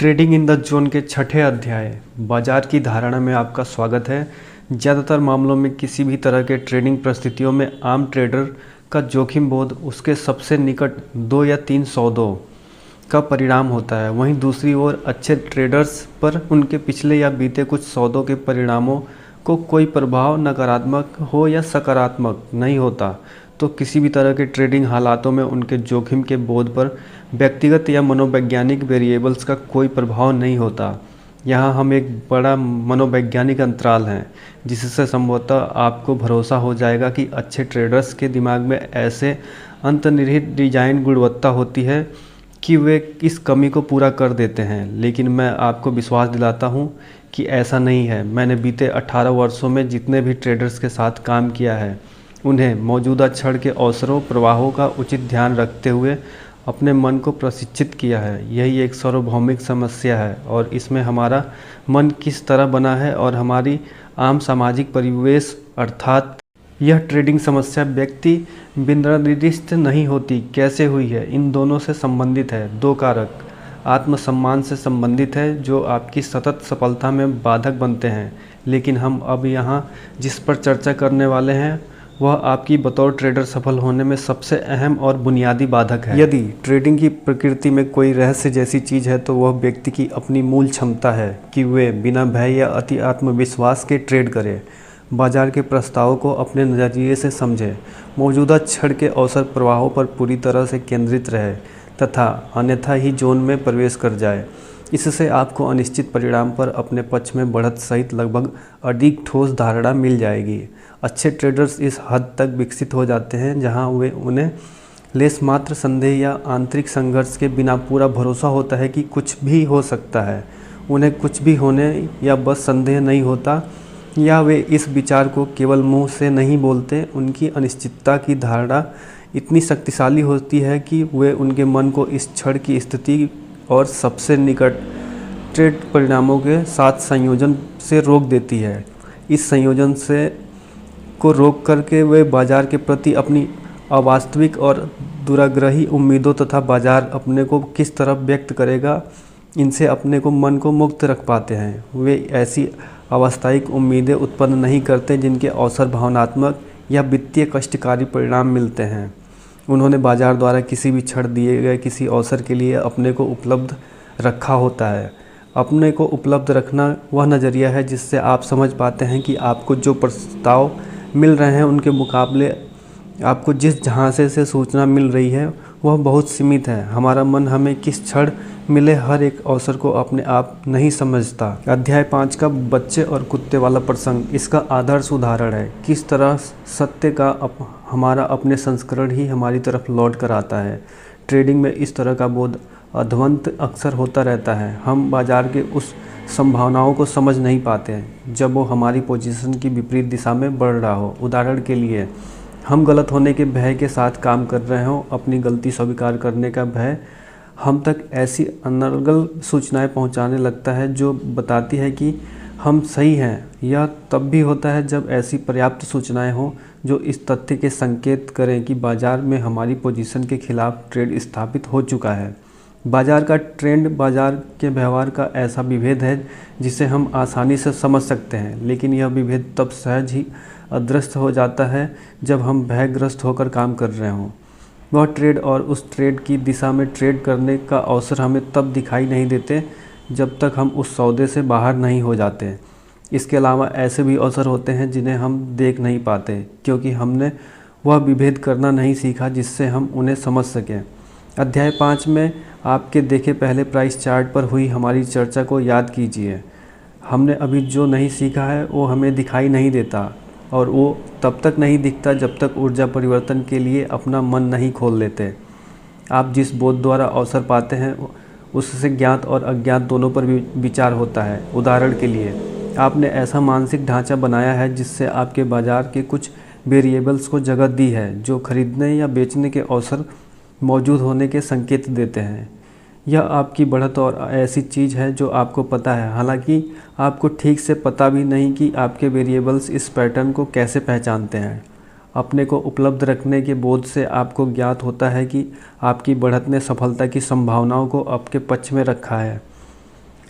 Trading in the zone के छठे अध्याय बाजार की धारणा में आपका स्वागत है। ज़्यादातर मामलों में किसी भी तरह के ट्रेडिंग परिस्थितियों में आम ट्रेडर का जोखिम बोध उसके सबसे निकट 2 या 3 सौदों का परिणाम होता है। वहीं दूसरी ओर अच्छे ट्रेडर्स पर उनके पिछले या बीते कुछ सौदों के परिणामों को कोई प्रभाव नकारात्मक हो या सकारात्मक नहीं होता, तो किसी भी तरह के ट्रेडिंग हालातों में उनके जोखिम के बोध पर व्यक्तिगत या मनोवैज्ञानिक वेरिएबल्स का कोई प्रभाव नहीं होता। यहाँ हम एक बड़ा मनोवैज्ञानिक अंतराल हैं जिससे संभवतः आपको भरोसा हो जाएगा कि अच्छे ट्रेडर्स के दिमाग में ऐसे अंतर्निहित डिजाइन गुणवत्ता होती है कि वे इस कमी को पूरा कर देते हैं। लेकिन मैं आपको विश्वास दिलाता हूँ कि ऐसा नहीं है। मैंने बीते 18 वर्षों में जितने भी ट्रेडर्स के साथ काम किया है, उन्हें मौजूदा क्षण के अवसरों प्रवाहों का उचित ध्यान रखते हुए अपने मन को प्रशिक्षित किया है। यही एक सार्वभौमिक समस्या है और इसमें हमारा मन किस तरह बना है और हमारी आम सामाजिक परिवेश अर्थात यह ट्रेडिंग समस्या व्यक्ति विनिर्दिष्ट नहीं होती कैसे हुई है, इन दोनों से संबंधित है। 2 कारक आत्मसम्मान से संबंधित है जो आपकी सतत सफलता में बाधक बनते हैं। लेकिन हम अब यहाँ जिस पर चर्चा करने वाले हैं वह आपकी बतौर ट्रेडर सफल होने में सबसे अहम और बुनियादी बाधक है। यदि ट्रेडिंग की प्रकृति में कोई रहस्य जैसी चीज़ है तो वह व्यक्ति की अपनी मूल क्षमता है कि वे बिना भय या अति आत्मविश्वास के ट्रेड करें, बाजार के प्रस्तावों को अपने नज़रिए से समझे, मौजूदा क्षण के अवसर प्रवाहों पर पूरी तरह से केंद्रित रहे तथा अन्यथा ही जोन में प्रवेश कर जाए। इससे आपको अनिश्चित परिणाम पर अपने पक्ष में बढ़त सहित लगभग अधिक ठोस धारणा मिल जाएगी। अच्छे ट्रेडर्स इस हद तक विकसित हो जाते हैं जहां उन्हें लेस मात्र संदेह या आंतरिक संघर्ष के बिना पूरा भरोसा होता है कि कुछ भी हो सकता है। उन्हें कुछ भी होने या बस संदेह नहीं होता, या वे इस विचार को केवल मुंह से नहीं बोलते। उनकी अनिश्चितता की धारणा इतनी शक्तिशाली होती है कि वे उनके मन को इस क्षण की स्थिति और सबसे निकट ट्रेड परिणामों के साथ संयोजन से रोक देती है। इस संयोजन से को रोक करके वे बाजार के प्रति अपनी अवास्तविक और दुराग्रही उम्मीदों तथा बाजार अपने को किस तरह व्यक्त करेगा, इनसे अपने को मन को मुक्त रख पाते हैं। वे ऐसी अवास्तविक उम्मीदें उत्पन्न नहीं करते जिनके अवसर भावनात्मक या वित्तीय कष्टकारी परिणाम मिलते हैं। उन्होंने बाजार द्वारा किसी भी क्षण दिए गए किसी अवसर के लिए अपने को उपलब्ध रखा होता है। अपने को उपलब्ध रखना वह नज़रिया है जिससे आप समझ पाते हैं कि आपको जो प्रस्ताव मिल रहे हैं उनके मुकाबले आपको जिस झांसे से सूचना मिल रही है वह बहुत सीमित है। हमारा मन हमें किस क्षण मिले हर एक अवसर को अपने आप नहीं समझता। अध्याय 5 का बच्चे और कुत्ते वाला प्रसंग इसका आदर्श उदाहरण है। किस तरह सत्य का हमारा अपने संस्करण ही हमारी तरफ लौट कर आता है। ट्रेडिंग में इस तरह का बोध अध्वंत अक्सर होता रहता है। हम बाजार के उस संभावनाओं को समझ नहीं पाते हैं जब वो हमारी पोजीशन की विपरीत दिशा में बढ़ रहा हो। उदाहरण के लिए, हम गलत होने के भय के साथ काम कर रहे हों, अपनी गलती स्वीकार करने का भय हम तक ऐसी अनर्गल सूचनाएं पहुंचाने लगता है जो बताती है कि हम सही हैं। यह तब भी होता है जब ऐसी पर्याप्त सूचनाएं हों जो इस तथ्य के संकेत करें कि बाजार में हमारी पोजीशन के खिलाफ ट्रेड स्थापित हो चुका है। बाजार का ट्रेंड बाजार के व्यवहार का ऐसा विभेद है जिसे हम आसानी से समझ सकते हैं, लेकिन यह विभेद तब सहज ही अदृश्य हो जाता है जब हम भयग्रस्त होकर काम कर रहे हों। वह ट्रेड और उस ट्रेड की दिशा में ट्रेड करने का अवसर हमें तब दिखाई नहीं देते जब तक हम उस सौदे से बाहर नहीं हो जाते। इसके अलावा ऐसे भी अवसर होते हैं जिन्हें हम देख नहीं पाते क्योंकि हमने वह विभेद करना नहीं सीखा जिससे हम उन्हें समझ सकें। अध्याय 5 में आपके देखे पहले प्राइस चार्ट पर हुई हमारी चर्चा को याद कीजिए। हमने अभी जो नहीं सीखा है वो हमें दिखाई नहीं देता और वो तब तक नहीं दिखता जब तक ऊर्जा परिवर्तन के लिए अपना मन नहीं खोल लेते। आप जिस बोध द्वारा अवसर पाते हैं उससे ज्ञात और अज्ञात दोनों पर भी विचार होता है। उदाहरण के लिए, आपने ऐसा मानसिक ढांचा बनाया है जिससे आपके बाजार के कुछ वेरिएबल्स को जगह दी है जो खरीदने या बेचने के अवसर मौजूद होने के संकेत देते हैं। यह आपकी बढ़त और ऐसी चीज़ है जो आपको पता है, हालांकि आपको ठीक से पता भी नहीं कि आपके वेरिएबल्स इस पैटर्न को कैसे पहचानते हैं। अपने को उपलब्ध रखने के बोध से आपको ज्ञात होता है कि आपकी बढ़त ने सफलता की संभावनाओं को आपके पक्ष में रखा है।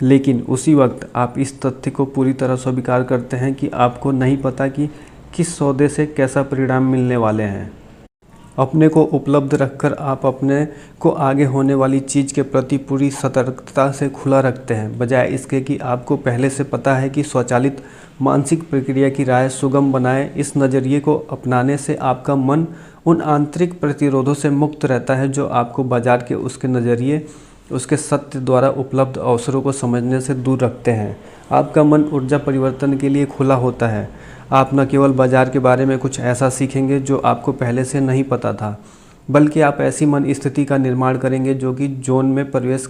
लेकिन उसी वक्त आप इस तथ्य को पूरी तरह स्वीकार करते हैं कि आपको नहीं पता कि किस सौदे से कैसा परिणाम मिलने वाले हैं। अपने को उपलब्ध रखकर आप अपने को आगे होने वाली चीज़ के प्रति पूरी सतर्कता से खुला रखते हैं, बजाय इसके कि आपको पहले से पता है कि स्वचालित मानसिक प्रक्रिया की राय सुगम बनाए। इस नज़रिए को अपनाने से आपका मन उन आंतरिक प्रतिरोधों से मुक्त रहता है जो आपको बाजार के उसके नज़रिए, उसके सत्य द्वारा उपलब्ध अवसरों को समझने से दूर रखते हैं। आपका मन ऊर्जा परिवर्तन के लिए खुला होता है। आप न केवल बाजार के बारे में कुछ ऐसा सीखेंगे जो आपको पहले से नहीं पता था, बल्कि आप ऐसी मन स्थिति का निर्माण करेंगे जो कि जोन में प्रवेश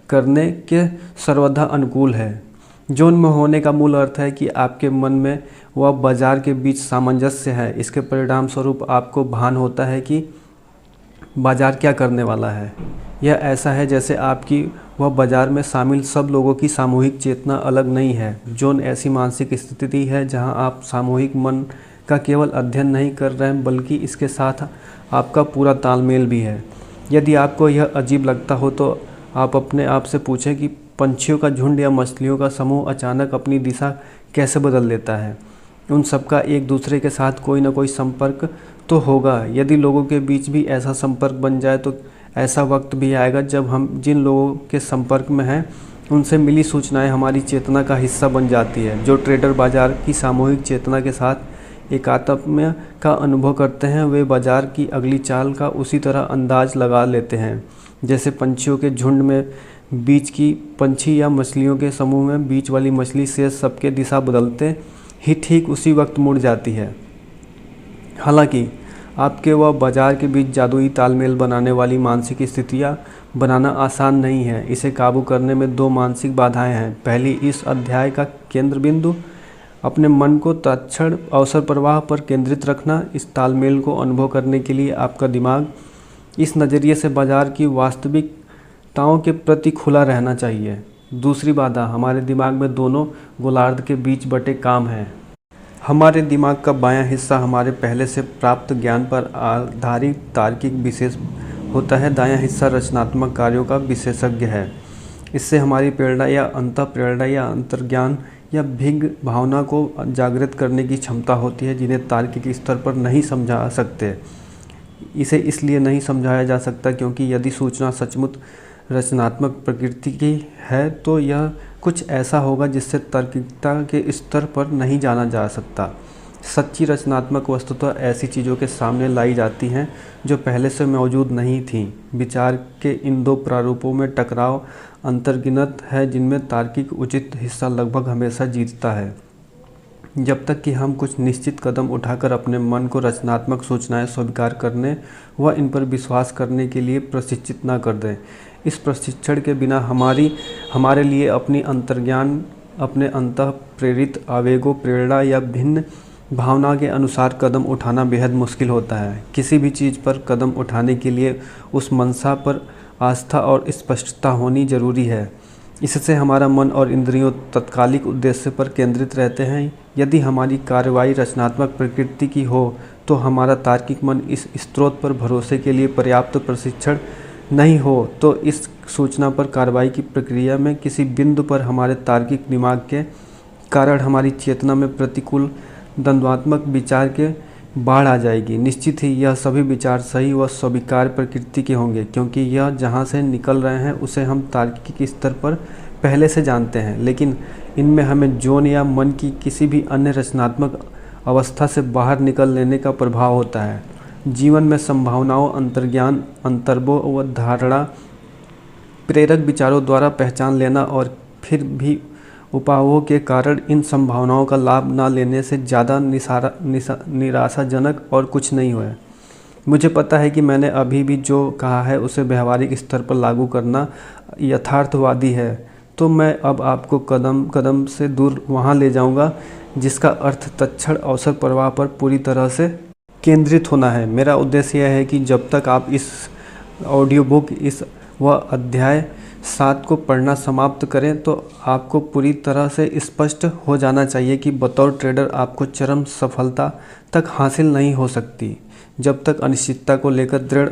करने के सर्वथा अनुकूल है। जोन में होने का मूल अर्थ है कि आपके मन में व बाजार के बीच सामंजस्य है। इसके परिणाम स्वरूप आपको भान होता है कि बाजार क्या करने वाला है। यह ऐसा है जैसे आपकी वह बाजार में शामिल सब लोगों की सामूहिक चेतना अलग नहीं है। जोन ऐसी मानसिक स्थिति है जहां आप सामूहिक मन का केवल अध्ययन नहीं कर रहे हैं, बल्कि इसके साथ आपका पूरा तालमेल भी है। यदि आपको यह अजीब लगता हो तो आप अपने आप से पूछें कि पंछियों का झुंड या मछलियों का समूह अचानक अपनी दिशा कैसे बदल लेता है। उन सबका एक दूसरे के साथ कोई ना कोई संपर्क तो होगा। यदि लोगों के बीच भी ऐसा संपर्क बन जाए तो ऐसा वक्त भी आएगा जब हम जिन लोगों के संपर्क में हैं उनसे मिली सूचनाएं हमारी चेतना का हिस्सा बन जाती है। जो ट्रेडर बाजार की सामूहिक चेतना के साथ एकात्म का अनुभव करते हैं वे बाजार की अगली चाल का उसी तरह अंदाज लगा लेते हैं जैसे पंछियों के झुंड में बीच की पंछी या मछलियों के समूह में बीच वाली मछली से सबके दिशा बदलते ही ठीक उसी वक्त मुड़ जाती है। हालांकि आपके व बाजार के बीच जादुई तालमेल बनाने वाली मानसिक स्थितियाँ बनाना आसान नहीं है। इसे काबू करने में दो मानसिक बाधाएं हैं। पहली, इस अध्याय का केंद्र बिंदु अपने मन को तत्क्षण अवसर प्रवाह पर केंद्रित रखना। इस तालमेल को अनुभव करने के लिए आपका दिमाग इस नज़रिए से बाजार की वास्तविकताओं के प्रति खुला रहना चाहिए। दूसरी बाधा हमारे दिमाग में दोनों गोलार्ध के बीच बटे काम है। हमारे दिमाग का बायां हिस्सा हमारे पहले से प्राप्त ज्ञान पर आधारित तार्किक विशेष होता है। दायां हिस्सा रचनात्मक कार्यों का विशेषज्ञ है। इससे हमारी प्रेरणा या अंतःप्रेरणा या अंतर्ज्ञान या भिन्न भावना को जागृत करने की क्षमता होती है जिन्हें तार्किक स्तर पर नहीं समझा सकते। इसे इसलिए नहीं समझाया जा सकता क्योंकि यदि सूचना सचमुच रचनात्मक प्रकृति की है तो यह कुछ ऐसा होगा जिससे तार्किकता के स्तर पर नहीं जाना जा सकता। सच्ची रचनात्मक वस्तुतः ऐसी चीज़ों के सामने लाई जाती हैं जो पहले से मौजूद नहीं थीं। विचार के इन दो प्रारूपों में टकराव अंतर्गिनत है जिनमें तार्किक उचित हिस्सा लगभग हमेशा जीतता है। जब तक कि हम कुछ निश्चित कदम उठाकर अपने मन को रचनात्मक सूचनाएं स्वीकार करने व इन पर विश्वास करने के लिए प्रशिक्षित न कर दें। इस प्रशिक्षण के बिना हमारे लिए अपनी अंतर्ज्ञान, अपने अंतः प्रेरित आवेगों, प्रेरणा या भिन्न भावना के अनुसार कदम उठाना बेहद मुश्किल होता है। किसी भी चीज़ पर कदम उठाने के लिए उस मंशा पर आस्था और स्पष्टता होनी जरूरी है। इससे हमारा मन और इंद्रियों तत्कालिक उद्देश्य पर केंद्रित रहते हैं। यदि हमारी कार्रवाई रचनात्मक प्रकृति की हो तो हमारा तार्किक मन इस स्रोत पर भरोसे के लिए पर्याप्त प्रशिक्षण नहीं हो तो इस सूचना पर कार्रवाई की प्रक्रिया में किसी बिंदु पर हमारे तार्किक दिमाग के कारण हमारी चेतना में प्रतिकूल द्वंद्वात्मक विचार के बाढ़ आ जाएगी। निश्चित ही यह सभी विचार सही व स्वीकार्य प्रकृति के होंगे क्योंकि यह जहाँ से निकल रहे हैं उसे हम तार्किक स्तर पर पहले से जानते हैं, लेकिन इनमें हमें जोन या मन की किसी भी अन्य रचनात्मक अवस्था से बाहर निकल लेने का प्रभाव होता है। जीवन में संभावनाओं, अंतर्ज्ञान, अंतर्बोध व धारणा प्रेरक विचारों द्वारा पहचान लेना और फिर भी उपायों के कारण इन संभावनाओं का लाभ न लेने से ज़्यादा निराशाजनक और कुछ नहीं हुआ। मुझे पता है कि मैंने अभी भी जो कहा है उसे व्यवहारिक स्तर पर लागू करना यथार्थवादी है, तो मैं अब आपको कदम कदम से दूर वहाँ ले जाऊँगा जिसका अर्थ तत्क्षण अवसर प्रवाह पर पूरी तरह से केंद्रित होना है। मेरा उद्देश्य यह है कि जब तक आप इस ऑडियो बुक व अध्याय 7 को पढ़ना समाप्त करें तो आपको पूरी तरह से स्पष्ट हो जाना चाहिए कि बतौर ट्रेडर आपको चरम सफलता तक हासिल नहीं हो सकती जब तक अनिश्चितता को लेकर दृढ़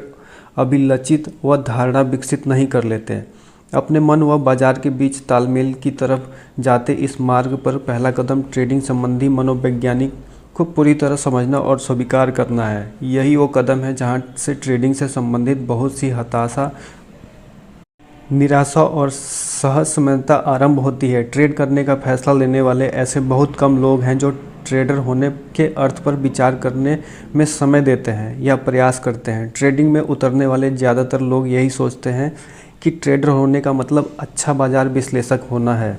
अभिलचित व धारणा विकसित नहीं कर लेते। अपने मन व बाजार के बीच तालमेल की तरफ जाते इस मार्ग पर पहला कदम ट्रेडिंग संबंधी मनोवैज्ञानिक को पूरी तरह समझना और स्वीकार करना है। यही वो कदम है जहाँ से ट्रेडिंग से संबंधित बहुत सी हताशा, निराशा और सहजमयता आरंभ होती है। ट्रेड करने का फैसला लेने वाले ऐसे बहुत कम लोग हैं जो ट्रेडर होने के अर्थ पर विचार करने में समय देते हैं या प्रयास करते हैं। ट्रेडिंग में उतरने वाले ज़्यादातर लोग यही सोचते हैं कि ट्रेडर होने का मतलब अच्छा बाजार विश्लेषक होना है।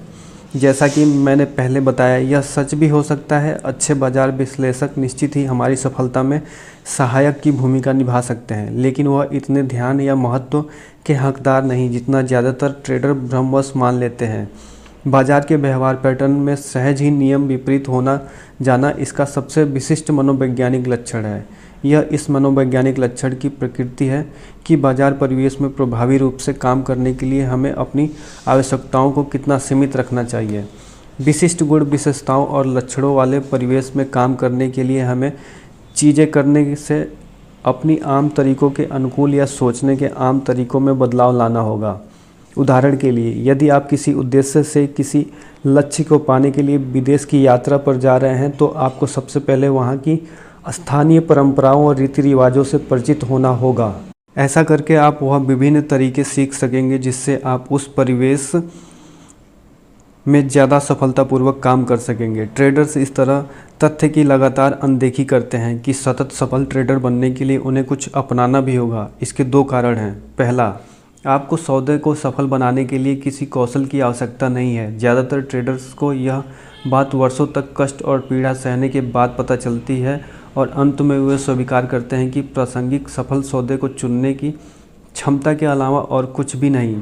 जैसा कि मैंने पहले बताया, यह सच भी हो सकता है। अच्छे बाजार विश्लेषक निश्चित ही हमारी सफलता में सहायक की भूमिका निभा सकते हैं, लेकिन वह इतने ध्यान या महत्व के हकदार नहीं जितना ज़्यादातर ट्रेडर भ्रमवश मान लेते हैं। बाजार के व्यवहार पैटर्न में सहज ही नियम विपरीत होना जाना इसका सबसे विशिष्ट मनोवैज्ञानिक लक्षण है। यह इस मनोवैज्ञानिक लक्षण की प्रकृति है कि बाजार परिवेश में प्रभावी रूप से काम करने के लिए हमें अपनी आवश्यकताओं को कितना सीमित रखना चाहिए। विशिष्ट गुण, विशेषताओं और लक्षणों वाले परिवेश में काम करने के लिए हमें चीज़ें करने से अपनी आम तरीकों के अनुकूल या सोचने के आम तरीकों में बदलाव लाना होगा। उदाहरण के लिए, यदि आप किसी उद्देश्य से किसी लक्ष्य को पाने के लिए विदेश की यात्रा पर जा रहे हैं, तो आपको सबसे पहले वहाँ की स्थानीय परंपराओं और रीति रिवाजों से परिचित होना होगा। ऐसा करके आप वह विभिन्न तरीके सीख सकेंगे जिससे आप उस परिवेश में ज़्यादा सफलतापूर्वक काम कर सकेंगे। ट्रेडर्स इस तरह तथ्य की लगातार अनदेखी करते हैं कि सतत सफल ट्रेडर बनने के लिए उन्हें कुछ अपनाना भी होगा। इसके दो कारण हैं। पहला, आपको सौदे को सफल बनाने के लिए किसी कौशल की आवश्यकता नहीं है। ज़्यादातर ट्रेडर्स को यह बात वर्षों तक कष्ट और पीड़ा सहने के बाद पता चलती है और अंत में वे स्वीकार करते हैं कि प्रासंगिक सफल सौदे को चुनने की क्षमता के अलावा और कुछ भी नहीं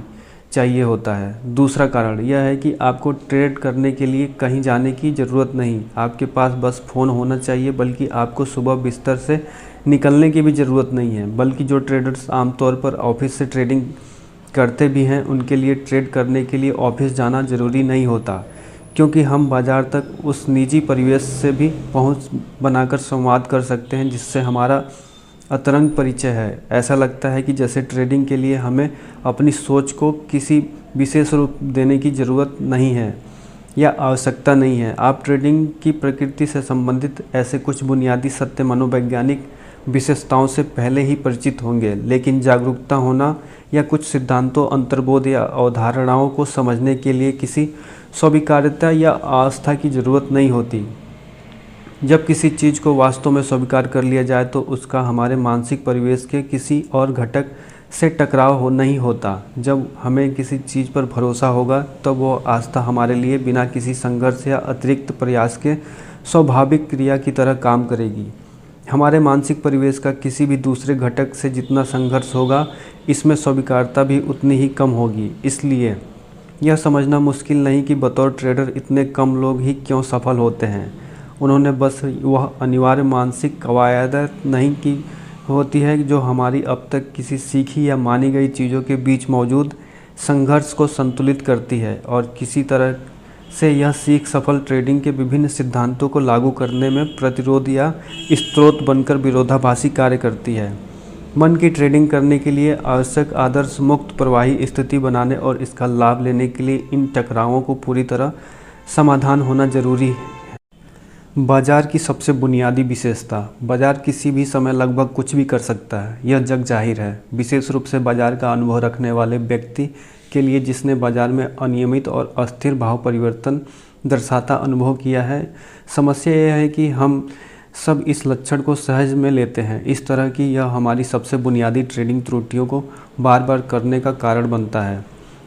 चाहिए होता है। दूसरा कारण यह है कि आपको ट्रेड करने के लिए कहीं जाने की ज़रूरत नहीं, आपके पास बस फ़ोन होना चाहिए। बल्कि आपको सुबह बिस्तर से निकलने की भी ज़रूरत नहीं है। बल्कि जो ट्रेडर्स आमतौर पर ऑफिस से ट्रेडिंग करते भी हैं, उनके लिए ट्रेड करने के लिए ऑफिस जाना ज़रूरी नहीं होता, क्योंकि हम बाज़ार तक उस निजी परिवेश से भी पहुंच बनाकर संवाद कर सकते हैं जिससे हमारा अंतरंग परिचय है। ऐसा लगता है कि जैसे ट्रेडिंग के लिए हमें अपनी सोच को किसी विशेष रूप देने की ज़रूरत नहीं है या आवश्यकता नहीं है। आप ट्रेडिंग की प्रकृति से संबंधित ऐसे कुछ बुनियादी सत्य मनोवैज्ञानिक विशेषताओं से पहले ही परिचित होंगे, लेकिन जागरूकता होना या कुछ सिद्धांतों, अंतर्बोध या अवधारणाओं को समझने के लिए किसी स्वीकार्यता या आस्था की ज़रूरत नहीं होती। जब किसी चीज़ को वास्तव में स्वीकार कर लिया जाए तो उसका हमारे मानसिक परिवेश के किसी और घटक से टकराव नहीं होता। जब हमें किसी चीज़ पर भरोसा होगा तब वो आस्था हमारे लिए बिना किसी संघर्ष या अतिरिक्त प्रयास के स्वाभाविक क्रिया की तरह काम करेगी। हमारे मानसिक परिवेश का किसी भी दूसरे घटक से जितना संघर्ष होगा, इसमें स्वीकार्यता भी उतनी ही कम होगी। इसलिए यह समझना मुश्किल नहीं कि बतौर ट्रेडर इतने कम लोग ही क्यों सफल होते हैं। उन्होंने बस वह अनिवार्य मानसिक कवायद नहीं की होती है जो हमारी अब तक किसी सीखी या मानी गई चीज़ों के बीच मौजूद संघर्ष को संतुलित करती है, और किसी तरह से यह सीख सफल ट्रेडिंग के विभिन्न सिद्धांतों को लागू करने में प्रतिरोध या स्रोत बनकर विरोधाभासी कार्य करती है। मन की ट्रेडिंग करने के लिए आवश्यक आदर्श मुक्त प्रवाही स्थिति बनाने और इसका लाभ लेने के लिए इन टकरावों को पूरी तरह समाधान होना जरूरी है। बाजार की सबसे बुनियादी विशेषता। बाजार किसी भी समय लगभग कुछ भी कर सकता है, यह जग जाहिर है, विशेष रूप से बाजार का अनुभव रखने वाले व्यक्ति के लिए जिसने बाजार में अनियमित और अस्थिर भाव परिवर्तन दर्शाता अनुभव किया है। समस्या यह है कि हम सब इस लक्षण को सहज में लेते हैं, इस तरह की यह हमारी सबसे बुनियादी ट्रेडिंग त्रुटियों को बार बार करने का कारण बनता है।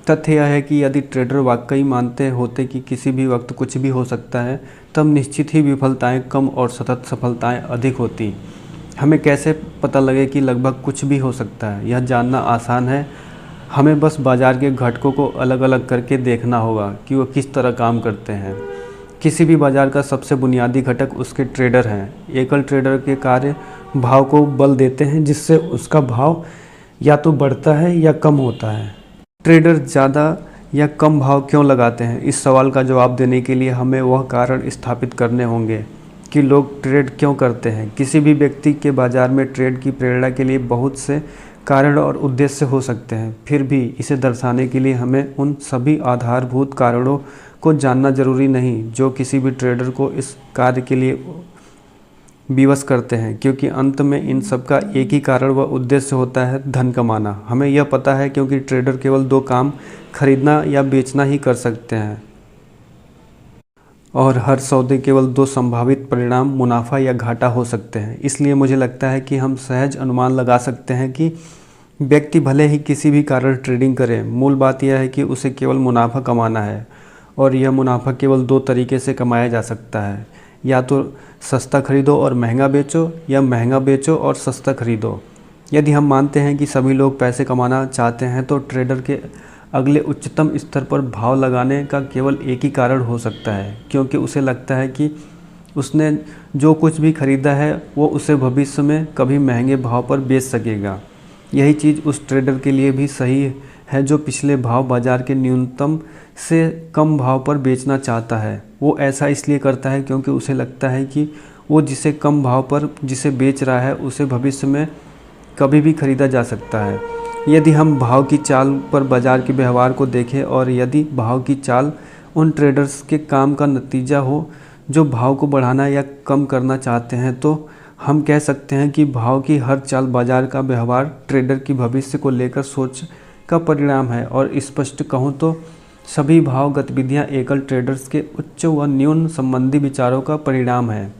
तथ्य यह है कि यदि ट्रेडर वाकई मानते होते कि किसी भी वक्त कुछ भी हो सकता है, तब निश्चित ही विफलताएं कम और सतत सफलताएं अधिक होती। हमें कैसे पता लगे कि लगभग कुछ भी हो सकता है? यह जानना आसान है। हमें बस बाजार के घटकों को अलग अलग करके देखना होगा कि वो किस तरह काम करते हैं। किसी भी बाजार का सबसे बुनियादी घटक उसके ट्रेडर हैं। एकल ट्रेडर के कार्य भाव को बल देते हैं, जिससे उसका भाव या तो बढ़ता है या कम होता है। ट्रेडर ज़्यादा या कम भाव क्यों लगाते हैं? इस सवाल का जवाब देने के लिए हमें वह कारण स्थापित करने होंगे कि लोग ट्रेड क्यों करते हैं। किसी भी व्यक्ति के बाजार में ट्रेड की प्रेरणा के लिए बहुत से कारण और उद्देश्य हो सकते हैं। फिर भी इसे दर्शाने के लिए हमें उन सभी आधारभूत कारणों को जानना जरूरी नहीं जो किसी भी ट्रेडर को इस कार्य के लिए विवश करते हैं, क्योंकि अंत में इन सब का एक ही कारण व उद्देश्य होता है, धन कमाना। हमें यह पता है क्योंकि ट्रेडर केवल दो काम, खरीदना या बेचना ही कर सकते हैं, और हर सौदे केवल दो संभावित परिणाम, मुनाफा या घाटा हो सकते हैं। इसलिए मुझे लगता है कि हम सहज अनुमान लगा सकते हैं कि व्यक्ति भले ही किसी भी कारण ट्रेडिंग करे, मूल बात यह है कि उसे केवल मुनाफा कमाना है, और यह मुनाफा केवल दो तरीके से कमाया जा सकता है, या तो सस्ता खरीदो और महंगा बेचो, या महंगा बेचो और सस्ता खरीदो। यदि हम मानते हैं कि सभी लोग पैसे कमाना चाहते हैं तो ट्रेडर के अगले उच्चतम स्तर पर भाव लगाने का केवल एक ही कारण हो सकता है, क्योंकि उसे लगता है कि उसने जो कुछ भी खरीदा है वो उसे भविष्य में कभी महंगे भाव पर बेच सकेगा। यही चीज़ उस ट्रेडर के लिए भी सही है जो पिछले भाव बाजार के न्यूनतम से कम भाव पर बेचना चाहता है। वो ऐसा इसलिए करता है क्योंकि उसे लगता है कि वो जिसे कम भाव पर जिसे बेच रहा है उसे भविष्य में कभी भी खरीदा जा सकता है। यदि हम भाव की चाल पर बाजार के व्यवहार को देखें, और यदि भाव की चाल उन ट्रेडर्स के काम का नतीजा हो जो भाव को बढ़ाना या कम करना चाहते हैं, तो हम कह सकते हैं कि भाव की हर चाल बाजार का व्यवहार ट्रेडर की भविष्य को लेकर सोच का परिणाम है। और स्पष्ट कहूँ तो सभी भाव गतिविधियाँ एकल ट्रेडर्स के उच्च व न्यून संबंधी विचारों का परिणाम है।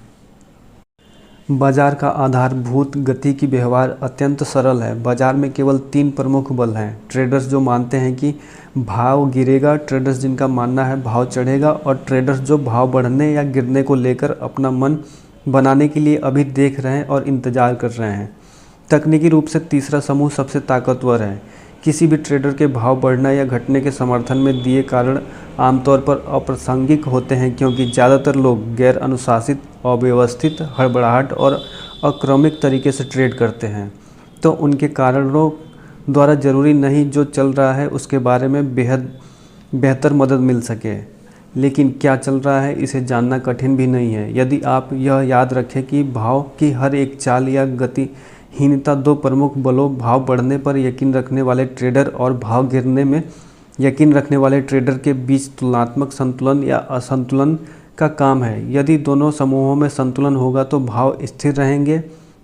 बाजार का आधारभूत गति की व्यवहार अत्यंत सरल है। बाजार में केवल तीन प्रमुख बल हैं: ट्रेडर्स जो मानते हैं कि भाव गिरेगा, ट्रेडर्स जिनका मानना है भाव चढ़ेगा, और ट्रेडर्स जो भाव बढ़ने या गिरने को लेकर अपना मन बनाने के लिए अभी देख रहे हैं और इंतजार कर रहे हैं। तकनीकी रूप से तीसरा समूह सबसे ताकतवर है। किसी भी ट्रेडर के भाव बढ़ना या घटने के समर्थन में दिए कारण आमतौर पर अप्रासंगिक होते हैं, क्योंकि ज़्यादातर लोग गैर अनुशासित, अव्यवस्थित, हड़बड़ाहट और अक्रमिक तरीके से ट्रेड करते हैं। तो उनके कारणों द्वारा ज़रूरी नहीं जो चल रहा है उसके बारे में बेहतर मदद मिल सके, लेकिन क्या चल रहा है इसे जानना कठिन भी नहीं है। यदि आप यह याद रखें कि भाव की हर एक चाल या गतिहीनता दो प्रमुख बलों, भाव बढ़ने पर यकीन रखने वाले ट्रेडर और भाव गिरने में यकीन रखने वाले ट्रेडर के बीच तुलनात्मक संतुलन या असंतुलन का काम है। यदि दोनों समूहों में संतुलन होगा तो भाव स्थिर रहेंगे,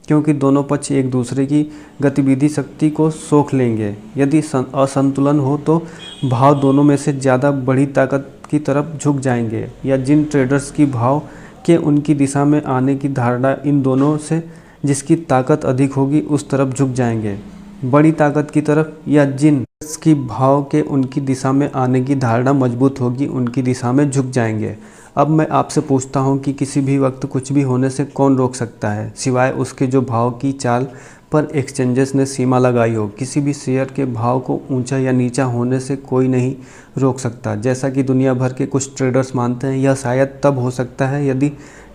क्योंकि दोनों पक्ष एक दूसरे की गतिविधि शक्ति को सोख लेंगे। यदि असंतुलन हो तो भाव दोनों में से ज़्यादा बड़ी ताकत की तरफ झुक जाएंगे, या जिन ट्रेडर्स की भाव के उनकी दिशा में आने की धारणा इन दोनों से जिसकी ताकत अधिक होगी उस तरफ झुक जाएंगे, बड़ी ताकत की तरफ, या जिन की भाव के उनकी दिशा में आने की धारणा मजबूत होगी उनकी दिशा में झुक जाएंगे। अब मैं आपसे पूछता हूं कि किसी भी वक्त कुछ भी होने से कौन रोक सकता है, सिवाय उसके जो भाव की चाल पर एक्सचेंजेस ने सीमा लगाई हो। किसी भी शेयर के भाव को ऊंचा या नीचा होने से कोई नहीं रोक सकता। जैसा कि दुनिया भर के कुछ ट्रेडर्स मानते हैं, यह शायद तब हो सकता है यदि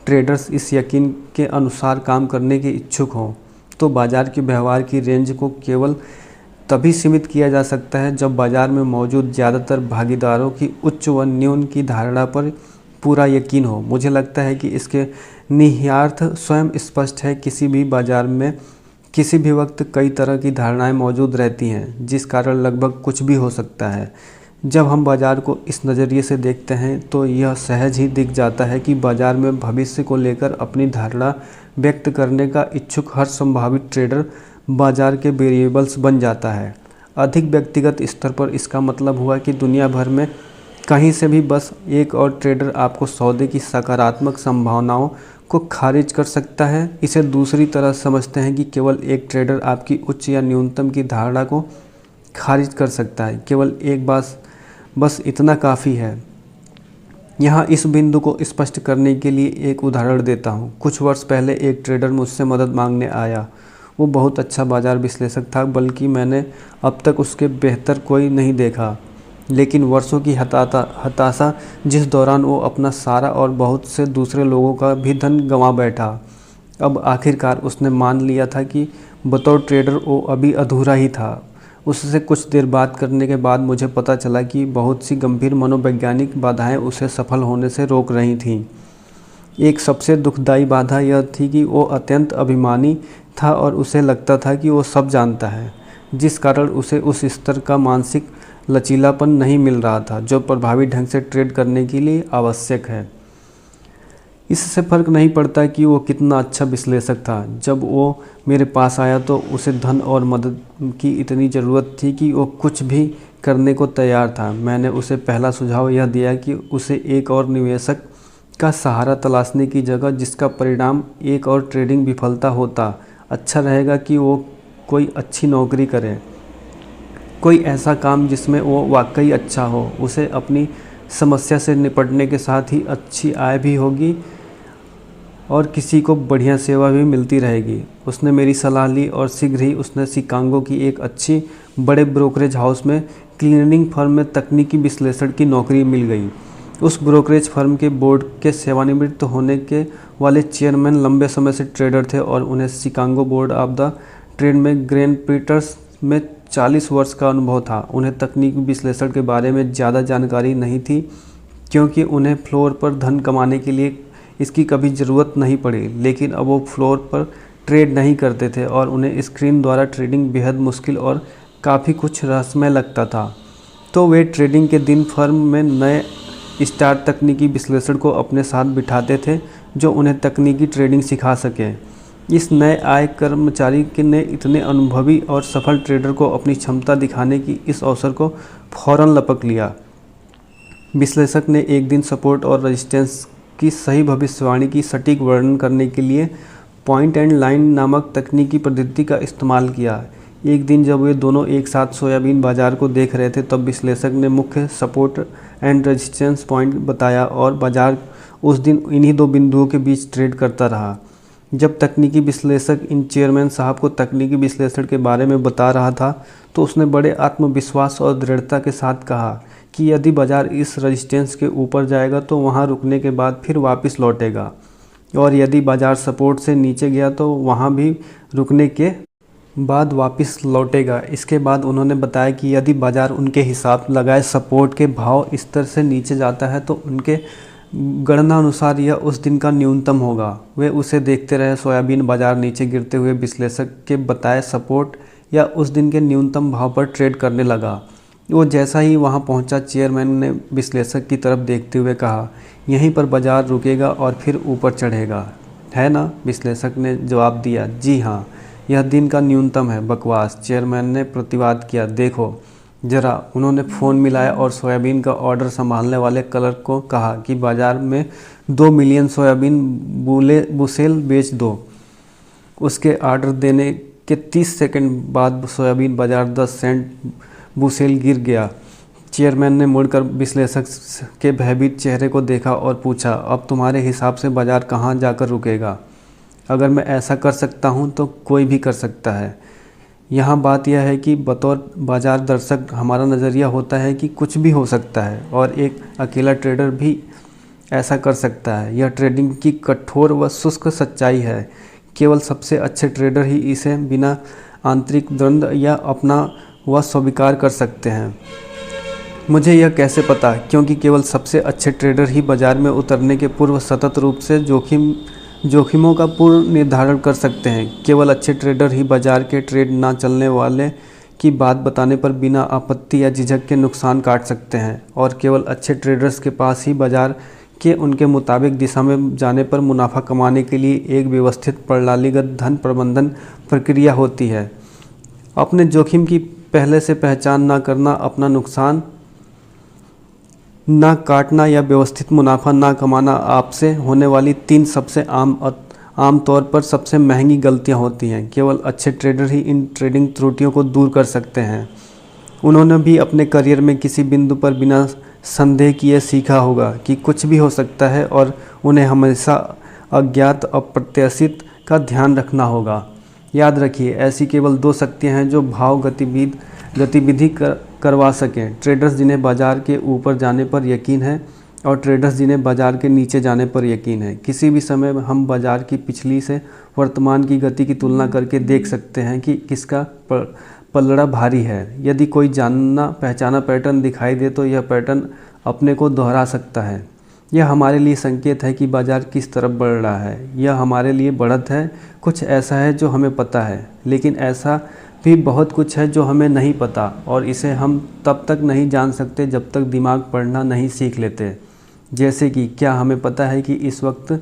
ट्रेडर्स इस यकीन के अनुसार काम करने के इच्छुक हों। तो बाजार के व्यवहार की रेंज को केवल तभी सीमित किया जा सकता है जब बाजार में मौजूद ज़्यादातर भागीदारों की उच्च व न्यून की धारणा पर पूरा यकीन हो। मुझे लगता है कि इसके निहितार्थ स्वयं स्पष्ट है। किसी भी बाजार में किसी भी वक्त कई तरह की धारणाएं मौजूद रहती हैं, जिस कारण लगभग कुछ भी हो सकता है। जब हम बाजार को इस नज़रिए से देखते हैं तो यह सहज ही दिख जाता है कि बाजार में भविष्य को लेकर अपनी धारणा व्यक्त करने का इच्छुक हर संभावित ट्रेडर बाजार के वेरिएबल्स बन जाता है। अधिक व्यक्तिगत स्तर पर इसका मतलब हुआ कि दुनिया भर में कहीं से भी बस एक और ट्रेडर आपको सौदे की सकारात्मक संभावनाओं को खारिज कर सकता है। इसे दूसरी तरह समझते हैं कि केवल एक ट्रेडर आपकी उच्च या न्यूनतम की धारणा को खारिज कर सकता है। केवल एक बार बस इतना काफ़ी है। यहाँ इस बिंदु को स्पष्ट करने के लिए एक उदाहरण देता हूँ। कुछ वर्ष पहले एक ट्रेडर मुझसे मदद मांगने आया। वो बहुत अच्छा बाजार विश्लेषक था, बल्कि मैंने अब तक उसके बेहतर कोई नहीं देखा। लेकिन वर्षों की हताशा जिस दौरान वो अपना सारा और बहुत से दूसरे लोगों का भी धन गंवा बैठा। अब आखिरकार उसने मान लिया था कि बतौर ट्रेडर वो अभी अधूरा ही था। उससे कुछ देर बात करने के बाद मुझे पता चला कि बहुत सी गंभीर मनोवैज्ञानिक बाधाएं उसे सफल होने से रोक रही थीं। एक सबसे दुखदाई बाधा यह थी कि वो अत्यंत अभिमानी था और उसे लगता था कि वो सब जानता है। जिस कारण उसे उस स्तर का मानसिक लचीलापन नहीं मिल रहा था जो प्रभावी ढंग से ट्रेड करने के लिए आवश्यक है। इससे फर्क नहीं पड़ता कि वो कितना अच्छा विश्लेषक था। जब वो मेरे पास आया तो उसे धन और मदद की इतनी ज़रूरत थी कि वो कुछ भी करने को तैयार था। मैंने उसे पहला सुझाव यह दिया कि उसे एक और निवेशक का सहारा तलाशने की जगह जिसका परिणाम एक और ट्रेडिंग विफलता होता, अच्छा रहेगा कि वो कोई अच्छी नौकरी करे, कोई ऐसा काम जिसमें वो वाकई अच्छा हो। उसे अपनी समस्या से निपटने के साथ ही अच्छी आय भी होगी और किसी को बढ़िया सेवा भी मिलती रहेगी। उसने मेरी सलाह ली और शीघ्र ही उसने शिकागो की एक अच्छी बड़े ब्रोकरेज हाउस में क्लीनिंग फर्म में तकनीकी विश्लेषण की नौकरी मिल गई। उस ब्रोकरेज फर्म के बोर्ड के सेवानिवृत्त होने के वाले चेयरमैन लंबे समय से ट्रेडर थे और उन्हें Chicago board of the trade में ग्रेन प्रीटर्स में 40 वर्ष का अनुभव था। उन्हें तकनीकी विश्लेषण के बारे में ज़्यादा जानकारी नहीं थी क्योंकि उन्हें फ्लोर पर धन कमाने के लिए इसकी कभी ज़रूरत नहीं पड़ी, लेकिन अब वो फ्लोर पर ट्रेड नहीं करते थे और उन्हें स्क्रीन द्वारा ट्रेडिंग बेहद मुश्किल और काफ़ी कुछ रहस्यमय लगता था। तो वे ट्रेडिंग के दिन फर्म में नए स्टार तकनीकी विश्लेषण को अपने साथ बिठाते थे जो उन्हें तकनीकी ट्रेडिंग सिखा सके। इस नए आय कर्मचारी ने इतने अनुभवी और सफल ट्रेडर को अपनी क्षमता दिखाने की इस अवसर को फौरन लपक लिया। विश्लेषक ने एक दिन सपोर्ट और रेजिस्टेंस की सही भविष्यवाणी की सटीक वर्णन करने के लिए पॉइंट एंड लाइन नामक तकनीकी पद्धति का इस्तेमाल किया। एक दिन जब वे दोनों एक साथ सोयाबीन बाजार को देख रहे थे तब विश्लेषक ने मुख्य सपोर्ट एंड रेजिस्टेंस पॉइंट बताया और बाजार उस दिन इन्हीं दो बिंदुओं के बीच ट्रेड करता रहा। जब तकनीकी विश्लेषक इन चेयरमैन साहब को तकनीकी विश्लेषण के बारे में बता रहा था तो उसने बड़े आत्मविश्वास और दृढ़ता के साथ कहा कि यदि बाजार इस रेजिस्टेंस के ऊपर जाएगा तो वहां रुकने के बाद फिर वापस लौटेगा और यदि बाजार सपोर्ट से नीचे गया तो वहां भी रुकने के बाद वापस लौटेगा। इसके बाद उन्होंने बताया कि यदि बाजार उनके हिसाब लगाए सपोर्ट के भाव स्तर से नीचे जाता है तो उनके गणना अनुसार यह उस दिन का न्यूनतम होगा। वे उसे देखते रहे। सोयाबीन बाजार नीचे गिरते हुए विश्लेषक के बताए सपोर्ट या उस दिन के न्यूनतम भाव पर ट्रेड करने लगा। वो जैसा ही वहां पहुंचा चेयरमैन ने विश्लेषक की तरफ देखते हुए कहा, यहीं पर बाजार रुकेगा और फिर ऊपर चढ़ेगा, है ना? विश्लेषक ने जवाब दिया, जी हाँ, यह दिन का न्यूनतम है। बकवास, चेयरमैन ने प्रतिवाद किया। देखो जरा। उन्होंने फ़ोन मिलाया और सोयाबीन का ऑर्डर संभालने वाले क्लर्क को कहा कि बाजार में 2 मिलियन सोयाबीन बुशेल बेच दो। उसके ऑर्डर देने के 30 सेकंड बाद सोयाबीन बाजार 10 सेंट बुशेल गिर गया। चेयरमैन ने मुड़कर विश्लेषक के भयभीत चेहरे को देखा और पूछा, अब तुम्हारे हिसाब से बाजार कहाँ जाकर रुकेगा? अगर मैं ऐसा कर सकता हूँ तो कोई भी कर सकता है। यहाँ बात यह है कि बतौर बाजार दर्शक हमारा नज़रिया होता है कि कुछ भी हो सकता है और एक अकेला ट्रेडर भी ऐसा कर सकता है। यह ट्रेडिंग की कठोर व शुष्क सच्चाई है। केवल सबसे अच्छे ट्रेडर ही इसे बिना आंतरिक द्वंद्व या अपना व स्वीकार कर सकते हैं। मुझे यह कैसे पता? क्योंकि केवल सबसे अच्छे ट्रेडर ही बाजार में उतरने के पूर्व सतत रूप से जोखिमों का पूर्ण निर्धारण कर सकते हैं। केवल अच्छे ट्रेडर ही बाजार के ट्रेड ना चलने वाले की बात बताने पर बिना आपत्ति या झिझक के नुकसान काट सकते हैं और केवल अच्छे ट्रेडर्स के पास ही बाजार के उनके मुताबिक दिशा में जाने पर मुनाफा कमाने के लिए एक व्यवस्थित प्रणालीगत धन प्रबंधन प्रक्रिया होती है। अपने जोखिम की पहले से पहचान ना करना, अपना नुकसान ना काटना या व्यवस्थित मुनाफा ना कमाना आपसे होने वाली 3 सबसे आम तौर पर सबसे महंगी गलतियां होती हैं। केवल अच्छे ट्रेडर ही इन ट्रेडिंग त्रुटियों को दूर कर सकते हैं। उन्होंने भी अपने करियर में किसी बिंदु पर बिना संदेह किए सीखा होगा कि कुछ भी हो सकता है और उन्हें हमेशा अज्ञात अप्रत्याशित का ध्यान रखना होगा। याद रखिए, ऐसी केवल 2 शक्तियाँ हैं जो भाव गतिविधि करवा सकें। ट्रेडर्स जिन्हें बाजार के ऊपर जाने पर यकीन है और ट्रेडर्स जिन्हें बाजार के नीचे जाने पर यकीन है। किसी भी समय हम बाजार की पिछली से वर्तमान की गति की तुलना करके देख सकते हैं कि किसका पलड़ा भारी है। यदि कोई जाना पहचाना पैटर्न दिखाई दे तो यह पैटर्न अपने को दोहरा सकता है। यह हमारे लिए संकेत है कि बाजार किस तरफ बढ़ रहा है। यह हमारे लिए बढ़त है, कुछ ऐसा है जो हमें पता है, लेकिन ऐसा भी बहुत कुछ है जो हमें नहीं पता, और इसे हम तब तक नहीं जान सकते जब तक दिमाग पढ़ना नहीं सीख लेते। जैसे कि क्या हमें पता है कि इस वक्त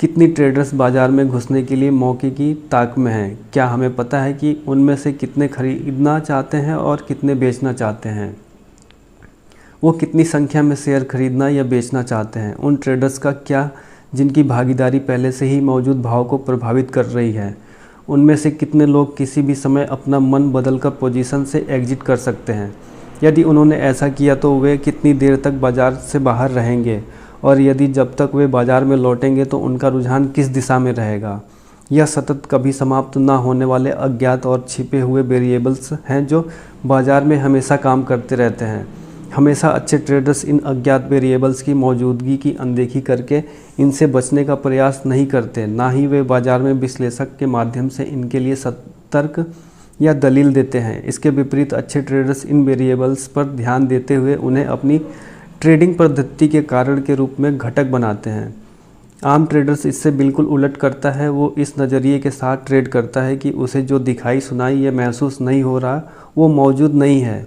कितनी ट्रेडर्स बाज़ार में घुसने के लिए मौके की ताक में हैं? क्या हमें पता है कि उनमें से कितने खरीदना चाहते हैं और कितने बेचना चाहते हैं? वो कितनी संख्या में शेयर खरीदना या बेचना चाहते हैं? उन ट्रेडर्स का क्या जिनकी भागीदारी पहले से ही मौजूद भाव को प्रभावित कर रही है? उनमें से कितने लोग किसी भी समय अपना मन बदलकर पोजीशन से एग्जिट कर सकते हैं? यदि उन्होंने ऐसा किया तो वे कितनी देर तक बाज़ार से बाहर रहेंगे, और यदि जब तक वे बाज़ार में लौटेंगे तो उनका रुझान किस दिशा में रहेगा? यह सतत कभी समाप्त न होने वाले अज्ञात और छिपे हुए वेरिएबल्स हैं जो बाज़ार में हमेशा काम करते रहते हैं। हमेशा अच्छे ट्रेडर्स इन अज्ञात वेरिएबल्स की मौजूदगी की अनदेखी करके इनसे बचने का प्रयास नहीं करते, ना ही वे बाज़ार में विश्लेषक के माध्यम से इनके लिए सतर्क या दलील देते हैं। इसके विपरीत अच्छे ट्रेडर्स इन वेरिएबल्स पर ध्यान देते हुए उन्हें अपनी ट्रेडिंग पद्धति के कारण के रूप में घटक बनाते हैं। आम ट्रेडर्स इससे बिल्कुल उलट करता है। वो इस नज़रिए के साथ ट्रेड करता है कि उसे जो दिखाई सुनाई या महसूस नहीं हो रहा वो मौजूद नहीं है।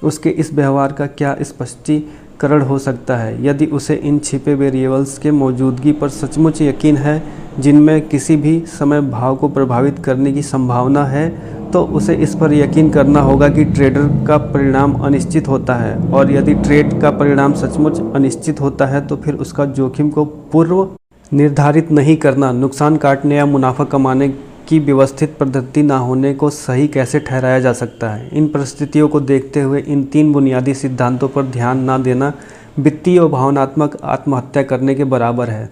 उसके इस व्यवहार का क्या स्पष्टीकरण हो सकता है? यदि उसे इन छिपे वेरिएबल्स के मौजूदगी पर सचमुच यकीन है जिनमें किसी भी समय भाव को प्रभावित करने की संभावना है, तो उसे इस पर यकीन करना होगा कि ट्रेडर का परिणाम अनिश्चित होता है, और यदि ट्रेड का परिणाम सचमुच अनिश्चित होता है तो फिर उसका जोखिम को पूर्व निर्धारित नहीं करना, नुकसान काटने या मुनाफा कमाने की व्यवस्थित पद्धति ना होने को सही कैसे ठहराया जा सकता है? इन परिस्थितियों को देखते हुए इन 3 बुनियादी सिद्धांतों पर ध्यान ना देना वित्तीय और भावनात्मक आत्महत्या करने के बराबर है।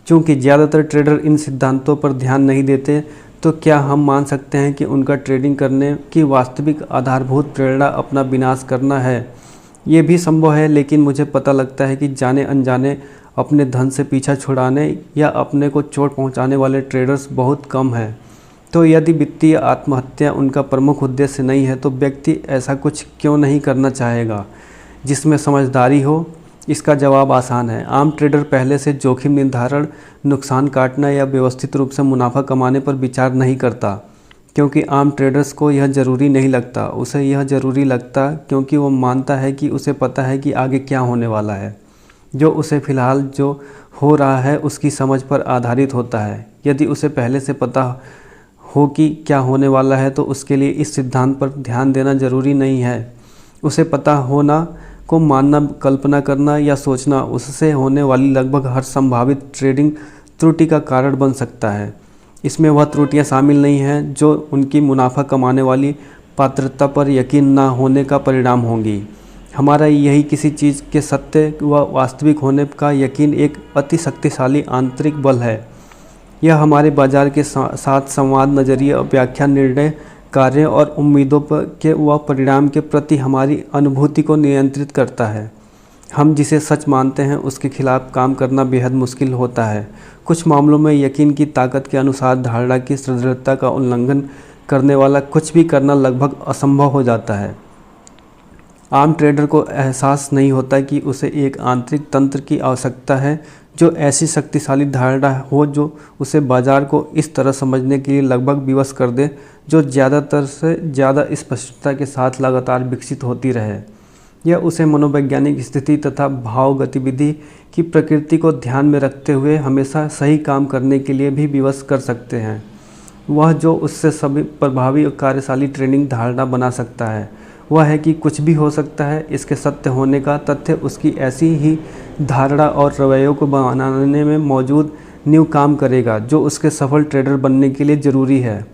चूँकि ज़्यादातर ट्रेडर इन सिद्धांतों पर ध्यान नहीं देते, तो क्या हम मान सकते हैं कि उनका ट्रेडिंग करने की वास्तविक आधारभूत प्रेरणा अपना विनाश करना है? ये भी संभव है, लेकिन मुझे पता लगता है कि जाने अनजाने अपने धन से पीछा छुड़ाने या अपने को चोट पहुंचाने वाले ट्रेडर्स बहुत कम हैं। तो यदि वित्तीय आत्महत्या उनका प्रमुख उद्देश्य नहीं है, तो व्यक्ति ऐसा कुछ क्यों नहीं करना चाहेगा जिसमें समझदारी हो? इसका जवाब आसान है। आम ट्रेडर पहले से जोखिम निर्धारण, नुकसान काटना या व्यवस्थित रूप से मुनाफा कमाने पर विचार नहीं करता, क्योंकि आम ट्रेडर्स को यह ज़रूरी नहीं लगता। उसे यह ज़रूरी लगता क्योंकि वो मानता है कि उसे पता है कि आगे क्या होने वाला है। जो उसे फ़िलहाल जो हो रहा है उसकी समझ पर आधारित होता है। यदि उसे पहले से पता हो कि क्या होने वाला है तो उसके लिए इस सिद्धांत पर ध्यान देना ज़रूरी नहीं है। उसे पता होना को मानना, कल्पना करना या सोचना उससे होने वाली लगभग हर संभावित ट्रेडिंग त्रुटि का कारण बन सकता है। इसमें वह त्रुटियां शामिल नहीं हैं जो उनकी मुनाफा कमाने वाली पात्रता पर यकीन न होने का परिणाम होंगी। हमारा यही किसी चीज़ के सत्य व वास्तविक होने का यकीन एक अति शक्तिशाली आंतरिक बल है। यह हमारे बाजार के साथ संवाद, नज़रिए, व्याख्या, निर्णय, कार्य और उम्मीदों के व परिणाम के प्रति हमारी अनुभूति को नियंत्रित करता है। हम जिसे सच मानते हैं उसके खिलाफ काम करना बेहद मुश्किल होता है। कुछ मामलों में यकीन की ताकत के अनुसार धारणा की दृढ़ता का उल्लंघन करने वाला कुछ भी करना लगभग असंभव हो जाता है। आम ट्रेडर को एहसास नहीं होता कि उसे एक आंतरिक तंत्र की आवश्यकता है जो ऐसी शक्तिशाली धारणा हो जो उसे बाजार को इस तरह समझने के लिए लगभग विवश कर दे जो ज़्यादातर से ज़्यादा स्पष्टता के साथ लगातार विकसित होती रहे। यह उसे मनोवैज्ञानिक स्थिति तथा भाव गतिविधि की प्रकृति को ध्यान में रखते हुए हमेशा सही काम करने के लिए भी विवश कर सकते हैं। वह जो उससे सभी प्रभावी और कार्यशाली ट्रेनिंग धारणा बना सकता है वह है कि कुछ भी हो सकता है। इसके सत्य होने का तथ्य उसकी ऐसी ही धारणा और रवैयों को बनाने में मौजूद नींव काम करेगा जो उसके सफल ट्रेडर बनने के लिए ज़रूरी है।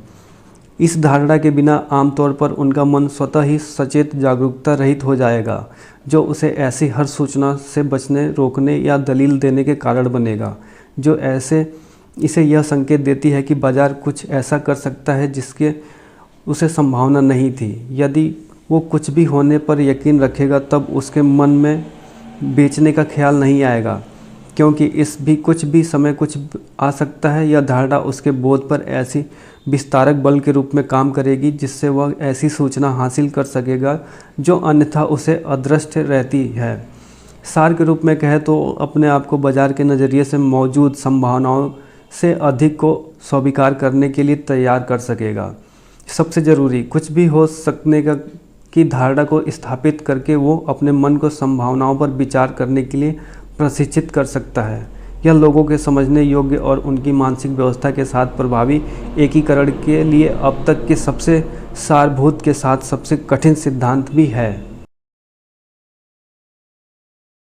इस धारणा के बिना आमतौर पर उनका मन स्वतः ही सचेत जागरूकता रहित हो जाएगा जो उसे ऐसी हर सूचना से बचने, रोकने या दलील देने के कारण बनेगा जो इसे यह संकेत देती है कि बाजार कुछ ऐसा कर सकता है जिसके उसे संभावना नहीं थी। यदि वो कुछ भी होने पर यकीन रखेगा तब उसके मन में बेचने का ख्याल नहीं आएगा, क्योंकि इस भी कुछ भी समय कुछ आ सकता है। यह धारणा उसके बोध पर ऐसी विस्तारक बल के रूप में काम करेगी जिससे वह ऐसी सूचना हासिल कर सकेगा जो अन्यथा उसे अदृष्ट रहती है। सार के रूप में कहे तो अपने आप को बाजार के नज़रिए से मौजूद संभावनाओं से अधिक को स्वीकार करने के लिए तैयार कर सकेगा। सबसे ज़रूरी, कुछ भी हो सकने का की धारणा को स्थापित करके वो अपने मन को संभावनाओं पर विचार करने के लिए प्रशिक्षित कर सकता है। यह लोगों के समझने योग्य और उनकी मानसिक व्यवस्था के साथ प्रभावी एकीकरण के लिए अब तक के सबसे सारभूत के साथ सबसे कठिन सिद्धांत भी है।